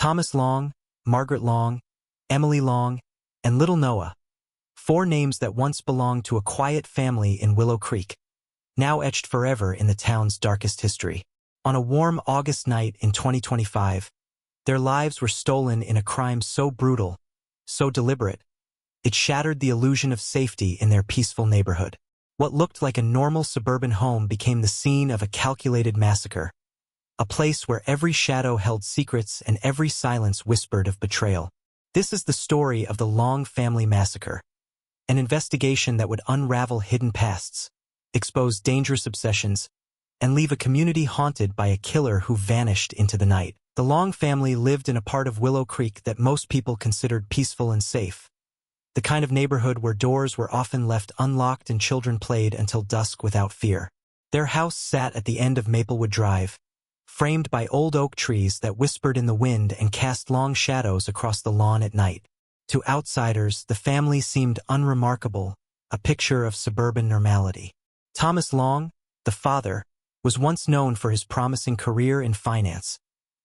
Thomas Long, Margaret Long, Emily Long, and little Noah. 4 names that once belonged to a quiet family in Willow Creek, now etched forever in the town's darkest history. On a warm August night in 2025, their lives were stolen in a crime so brutal, so deliberate, it shattered the illusion of safety in their peaceful neighborhood. What looked like a normal suburban home became the scene of a calculated massacre, a place where every shadow held secrets and every silence whispered of betrayal. This is the story of the Long Family Massacre, an investigation that would unravel hidden pasts, expose dangerous obsessions, and leave a community haunted by a killer who vanished into the night. The Long family lived in a part of Willow Creek that most people considered peaceful and safe, the kind of neighborhood where doors were often left unlocked and children played until dusk without fear. Their house sat at the end of Maplewood Drive, framed by old oak trees that whispered in the wind and cast long shadows across the lawn at night. To outsiders, the family seemed unremarkable, a picture of suburban normality. Thomas Long, the father, was once known for his promising career in finance,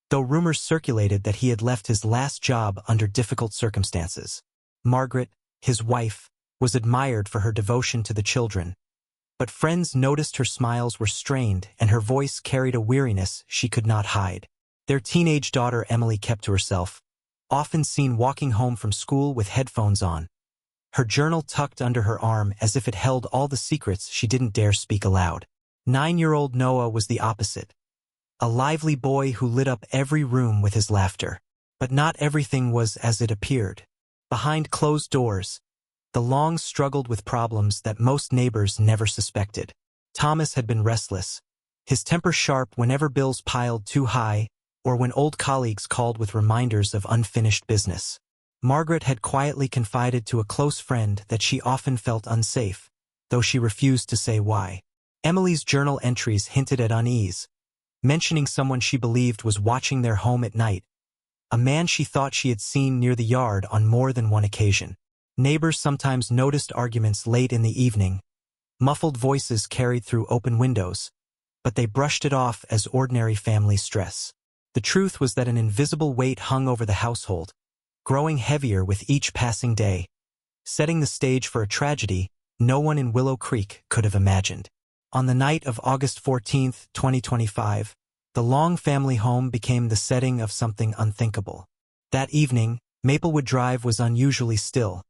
though rumors circulated that he had left his last job under difficult circumstances. Margaret, his wife, was admired for her devotion to the children, but friends noticed her smiles were strained and her voice carried a weariness she could not hide. Their teenage daughter Emily kept to herself, often seen walking home from school with headphones on, her journal tucked under her arm as if it held all the secrets she didn't dare speak aloud. 9-year-old Noah was the opposite, a lively boy who lit up every room with his laughter. But not everything was as it appeared. Behind closed doors, the Longs struggled with problems that most neighbors never suspected. Thomas had been restless, his temper sharp whenever bills piled too high or when old colleagues called with reminders of unfinished business. Margaret had quietly confided to a close friend that she often felt unsafe, though she refused to say why. Emily's journal entries hinted at unease, mentioning someone she believed was watching their home at night, a man she thought she had seen near the yard on more than one occasion. Neighbors sometimes noticed arguments late in the evening, muffled voices carried through open windows, but they brushed it off as ordinary family stress. The truth was that an invisible weight hung over the household, growing heavier with each passing day, setting the stage for a tragedy no one in Willow Creek could have imagined. On the night of August 14, 2025, the Long family home became the setting of something unthinkable. That evening, Maplewood Drive was unusually still,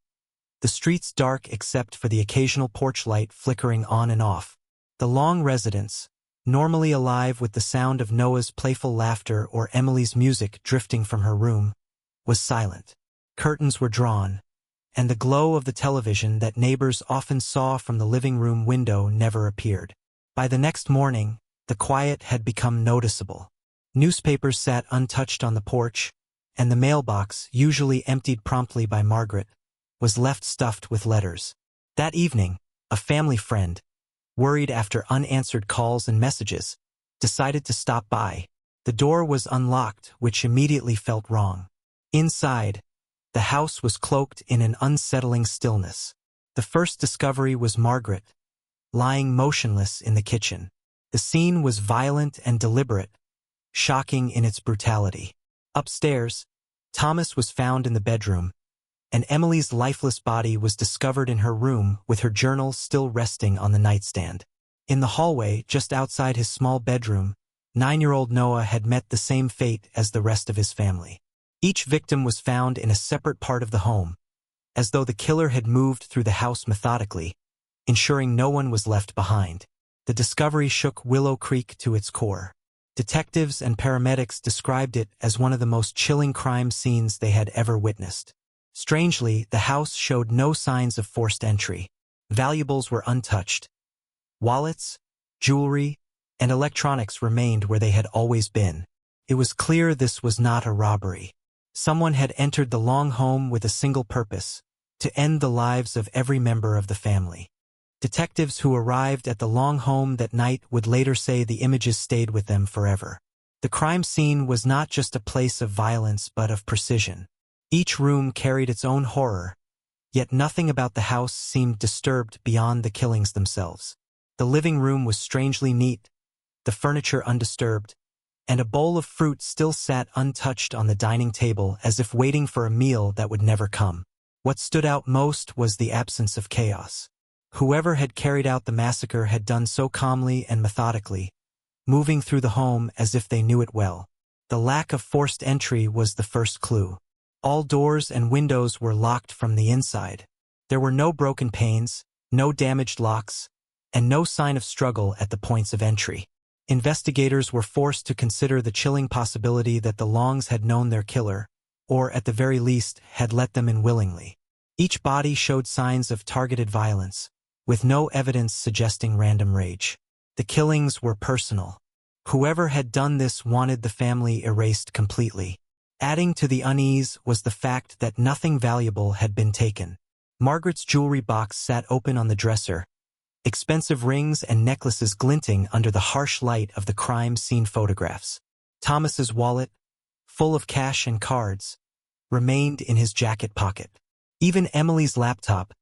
the streets dark except for the occasional porch light flickering on and off. The Long residence, normally alive with the sound of Noah's playful laughter or Emily's music drifting from her room, was silent. Curtains were drawn, and the glow of the television that neighbors often saw from the living room window never appeared. By the next morning, the quiet had become noticeable. Newspapers sat untouched on the porch, and the mailbox, usually emptied promptly by Margaret, was left stuffed with letters. That evening, a family friend, worried after unanswered calls and messages, decided to stop by. The door was unlocked, which immediately felt wrong. Inside, the house was cloaked in an unsettling stillness. The first discovery was Margaret, lying motionless in the kitchen. The scene was violent and deliberate, shocking in its brutality. Upstairs, Thomas was found in the bedroom, and Emily's lifeless body was discovered in her room with her journal still resting on the nightstand. In the hallway, just outside his small bedroom, 9-year-old Noah had met the same fate as the rest of his family. Each victim was found in a separate part of the home, as though the killer had moved through the house methodically, ensuring no one was left behind. The discovery shook Willow Creek to its core. Detectives and paramedics described it as one of the most chilling crime scenes they had ever witnessed. Strangely, the house showed no signs of forced entry. Valuables were untouched. Wallets, jewelry, and electronics remained where they had always been. It was clear this was not a robbery. Someone had entered the Long home with a single purpose: to end the lives of every member of the family. Detectives who arrived at the Long home that night would later say the images stayed with them forever. The crime scene was not just a place of violence but of precision. Each room carried its own horror, yet nothing about the house seemed disturbed beyond the killings themselves. The living room was strangely neat, the furniture undisturbed, and a bowl of fruit still sat untouched on the dining table as if waiting for a meal that would never come. What stood out most was the absence of chaos. Whoever had carried out the massacre had done so calmly and methodically, moving through the home as if they knew it well. The lack of forced entry was the first clue. All doors and windows were locked from the inside. There were no broken panes, no damaged locks, and no sign of struggle at the points of entry. Investigators were forced to consider the chilling possibility that the Longs had known their killer, or at the very least, had let them in willingly. Each body showed signs of targeted violence, with no evidence suggesting random rage. The killings were personal. Whoever had done this wanted the family erased completely. Adding to the unease was the fact that nothing valuable had been taken. Margaret's jewelry box sat open on the dresser, expensive rings and necklaces glinting under the harsh light of the crime scene photographs. Thomas's wallet, full of cash and cards, remained in his jacket pocket. Even Emily's laptop,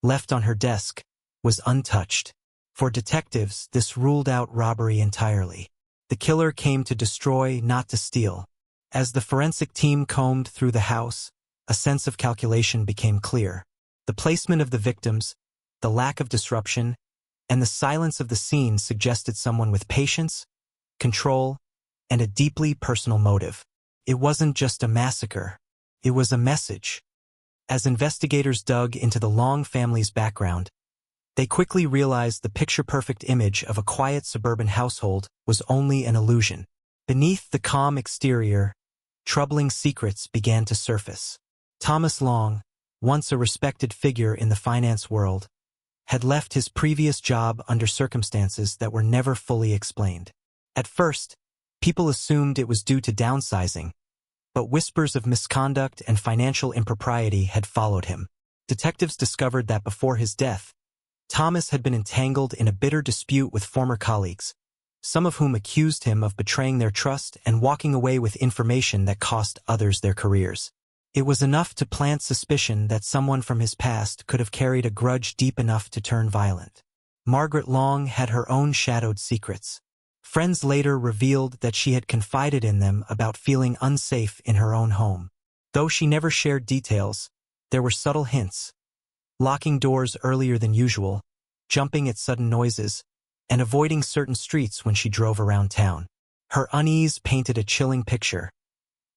left on her desk, was untouched. For detectives, this ruled out robbery entirely. The killer came to destroy, not to steal. As the forensic team combed through the house, a sense of calculation became clear. The placement of the victims, the lack of disruption, and the silence of the scene suggested someone with patience, control, and a deeply personal motive. It wasn't just a massacre. It was a message. As investigators dug into the Long family's background, they quickly realized the picture-perfect image of a quiet suburban household was only an illusion. Beneath the calm exterior, troubling secrets began to surface. Thomas Long, once a respected figure in the finance world, had left his previous job under circumstances that were never fully explained. At first, people assumed it was due to downsizing, but whispers of misconduct and financial impropriety had followed him. Detectives discovered that before his death, Thomas had been entangled in a bitter dispute with former colleagues, some of whom accused him of betraying their trust and walking away with information that cost others their careers. It was enough to plant suspicion that someone from his past could have carried a grudge deep enough to turn violent. Margaret Long had her own shadowed secrets. Friends later revealed that she had confided in them about feeling unsafe in her own home. Though she never shared details, there were subtle hints. Locking doors earlier than usual, jumping at sudden noises, and avoiding certain streets when she drove around town. Her unease painted a chilling picture.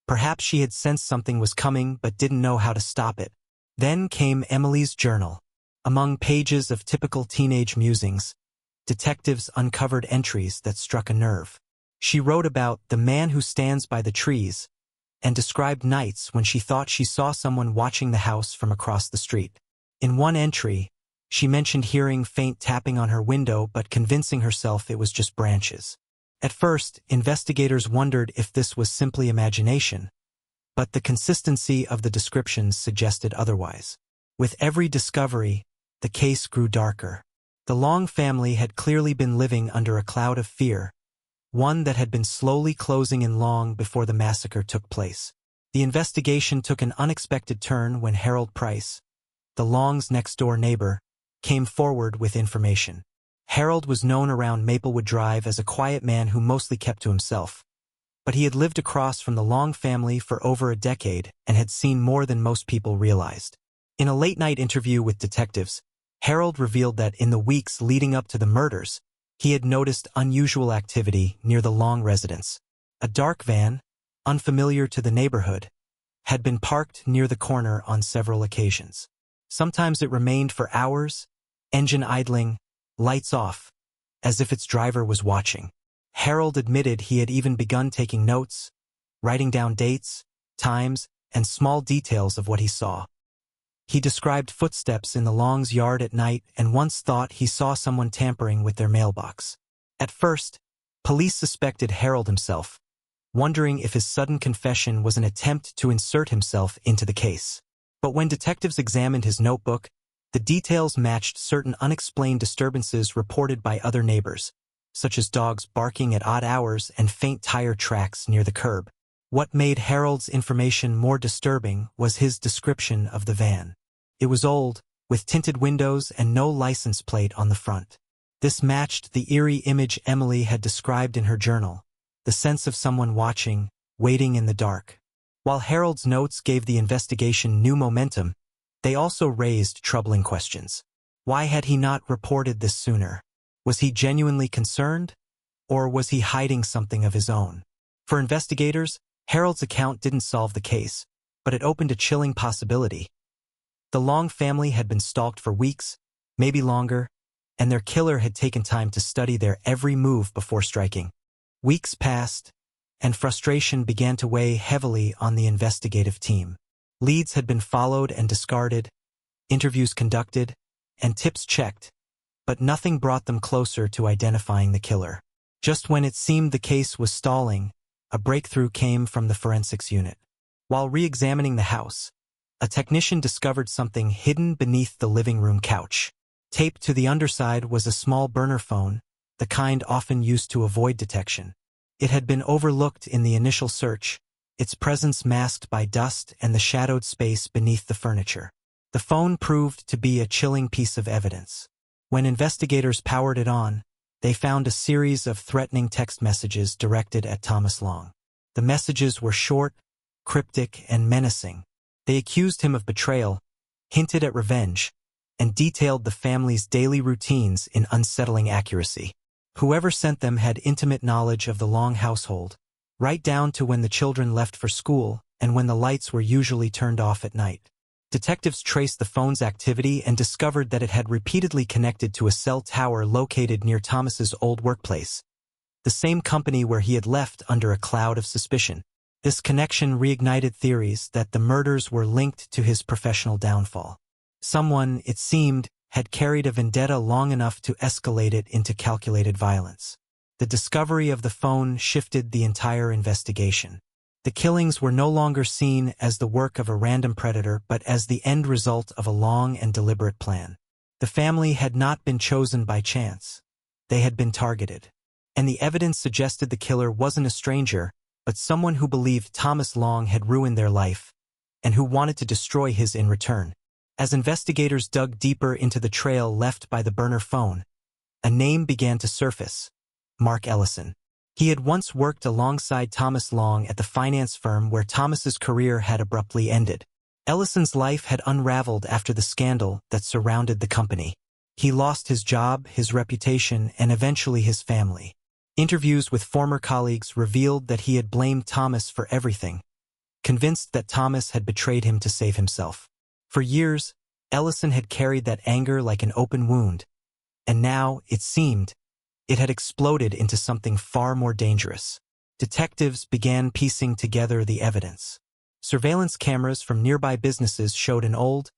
Perhaps she had sensed something was coming but didn't know how to stop it. Then came Emily's journal. Among pages of typical teenage musings, detectives uncovered entries that struck a nerve. She wrote about the man who stands by the trees and described nights when she thought she saw someone watching the house from across the street. In one entry, she mentioned hearing faint tapping on her window but convincing herself it was just branches. At first, investigators wondered if this was simply imagination, but the consistency of the descriptions suggested otherwise. With every discovery, the case grew darker. The Long family had clearly been living under a cloud of fear, one that had been slowly closing in long before the massacre took place. The investigation took an unexpected turn when Harold Price, the Longs' next-door neighbor, came forward with information. Harold was known around Maplewood Drive as a quiet man who mostly kept to himself, but he had lived across from the Long family for over a decade and had seen more than most people realized. In a late-night interview with detectives, Harold revealed that in the weeks leading up to the murders, he had noticed unusual activity near the Long residence. A dark van, unfamiliar to the neighborhood, had been parked near the corner on several occasions. Sometimes it remained for hours, engine idling, lights off, as if its driver was watching. Harold admitted he had even begun taking notes, writing down dates, times, and small details of what he saw. He described footsteps in the Longs' yard at night and once thought he saw someone tampering with their mailbox. At first, police suspected Harold himself, wondering if his sudden confession was an attempt to insert himself into the case. But when detectives examined his notebook, the details matched certain unexplained disturbances reported by other neighbors, such as dogs barking at odd hours and faint tire tracks near the curb. What made Harold's information more disturbing was his description of the van. It was old, with tinted windows and no license plate on the front. This matched the eerie image Emily had described in her journal, the sense of someone watching, waiting in the dark. While Harold's notes gave the investigation new momentum, they also raised troubling questions. Why had he not reported this sooner? Was he genuinely concerned? Or was he hiding something of his own? For investigators, Harold's account didn't solve the case, but it opened a chilling possibility. The Long family had been stalked for weeks, maybe longer, and their killer had taken time to study their every move before striking. Weeks passed, and frustration began to weigh heavily on the investigative team. Leads had been followed and discarded, interviews conducted, and tips checked, but nothing brought them closer to identifying the killer. Just when it seemed the case was stalling, a breakthrough came from the forensics unit. While re-examining the house, a technician discovered something hidden beneath the living room couch. Taped to the underside was a small burner phone, the kind often used to avoid detection. It had been overlooked in the initial search, its presence masked by dust and the shadowed space beneath the furniture. The phone proved to be a chilling piece of evidence. When investigators powered it on, they found a series of threatening text messages directed at Thomas Long. The messages were short, cryptic, and menacing. They accused him of betrayal, hinted at revenge, and detailed the family's daily routines in unsettling accuracy. Whoever sent them had intimate knowledge of the Long household, right down to when the children left for school and when the lights were usually turned off at night. Detectives traced the phone's activity and discovered that it had repeatedly connected to a cell tower located near Thomas's old workplace, the same company where he had left under a cloud of suspicion. This connection reignited theories that the murders were linked to his professional downfall. Someone, it seemed, had carried a vendetta long enough to escalate it into calculated violence. The discovery of the phone shifted the entire investigation. The killings were no longer seen as the work of a random predator but as the end result of a long and deliberate plan. The family had not been chosen by chance. They had been targeted. And the evidence suggested the killer wasn't a stranger, but someone who believed Thomas Long had ruined their life, and who wanted to destroy his in return. As investigators dug deeper into the trail left by the burner phone, a name began to surface: Mark Ellison. He had once worked alongside Thomas Long at the finance firm where Thomas's career had abruptly ended. Ellison's life had unraveled after the scandal that surrounded the company. He lost his job, his reputation, and eventually his family. Interviews with former colleagues revealed that he had blamed Thomas for everything, convinced that Thomas had betrayed him to save himself. For years, Ellison had carried that anger like an open wound, and now, it seemed, it had exploded into something far more dangerous. Detectives began piecing together the evidence. Surveillance cameras from nearby businesses showed an old,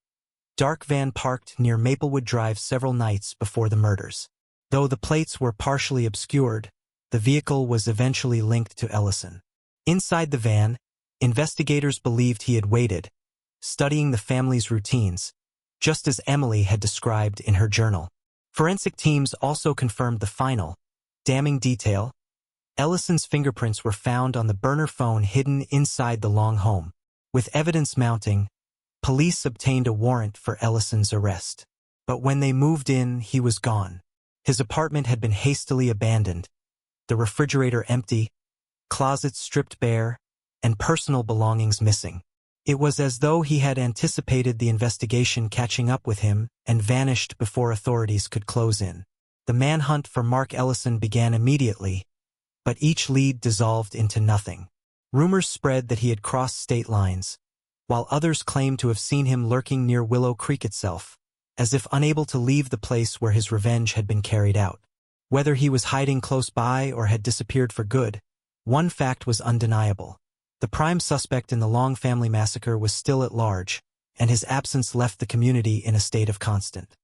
dark van parked near Maplewood Drive several nights before the murders. Though the plates were partially obscured, the vehicle was eventually linked to Ellison. Inside the van, investigators believed he had waited, studying the family's routines, just as Emily had described in her journal. Forensic teams also confirmed the final, damning detail: Ellison's fingerprints were found on the burner phone hidden inside the Long home. With evidence mounting, police obtained a warrant for Ellison's arrest. But when they moved in, he was gone. His apartment had been hastily abandoned, the refrigerator empty, closets stripped bare, and personal belongings missing. It was as though he had anticipated the investigation catching up with him and vanished before authorities could close in. The manhunt for Mark Ellison began immediately, but each lead dissolved into nothing. Rumors spread that he had crossed state lines, while others claimed to have seen him lurking near Willow Creek itself, as if unable to leave the place where his revenge had been carried out. Whether he was hiding close by or had disappeared for good, one fact was undeniable. The prime suspect in the Long Family Massacre was still at large, and his absence left the community in a state of constant.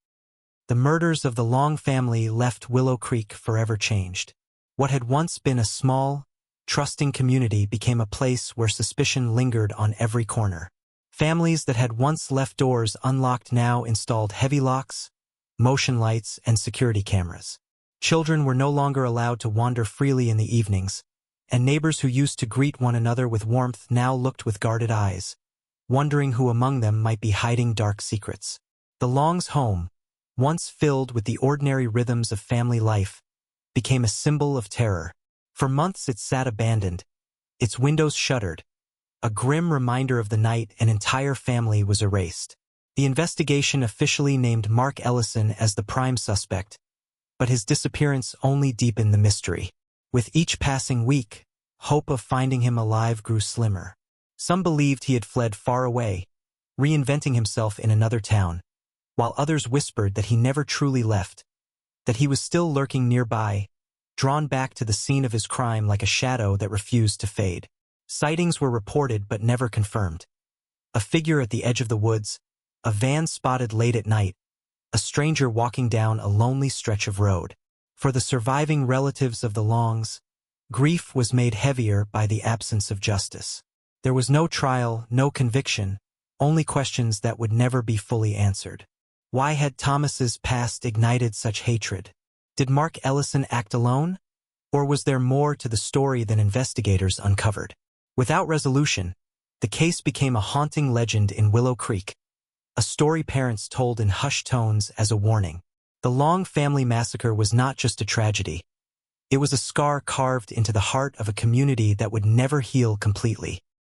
The murders of the Long family left Willow Creek forever changed. What had once been a small, trusting community became a place where suspicion lingered on every corner. Families that had once left doors unlocked now installed heavy locks, motion lights, and security cameras. Children were no longer allowed to wander freely in the evenings, and neighbors who used to greet one another with warmth now looked with guarded eyes, wondering who among them might be hiding dark secrets. The Longs' home, once filled with the ordinary rhythms of family life, became a symbol of terror. For months it sat abandoned, its windows shuttered. A grim reminder of the night an entire family was erased. The investigation officially named Mark Ellison as the prime suspect, but his disappearance only deepened the mystery. With each passing week, hope of finding him alive grew slimmer. Some believed he had fled far away, reinventing himself in another town, while others whispered that he never truly left, that he was still lurking nearby, drawn back to the scene of his crime like a shadow that refused to fade. Sightings were reported but never confirmed. A figure at the edge of the woods, a van spotted late at night, a stranger walking down a lonely stretch of road. For the surviving relatives of the Longs, grief was made heavier by the absence of justice. There was no trial, no conviction, only questions that would never be fully answered. Why had Thomas's past ignited such hatred? Did Mark Ellison act alone? Or was there more to the story than investigators uncovered? Without resolution, the case became a haunting legend in Willow Creek, a story parents told in hushed tones as a warning. The Long Family Massacre was not just a tragedy. It was a scar carved into the heart of a community that would never heal completely.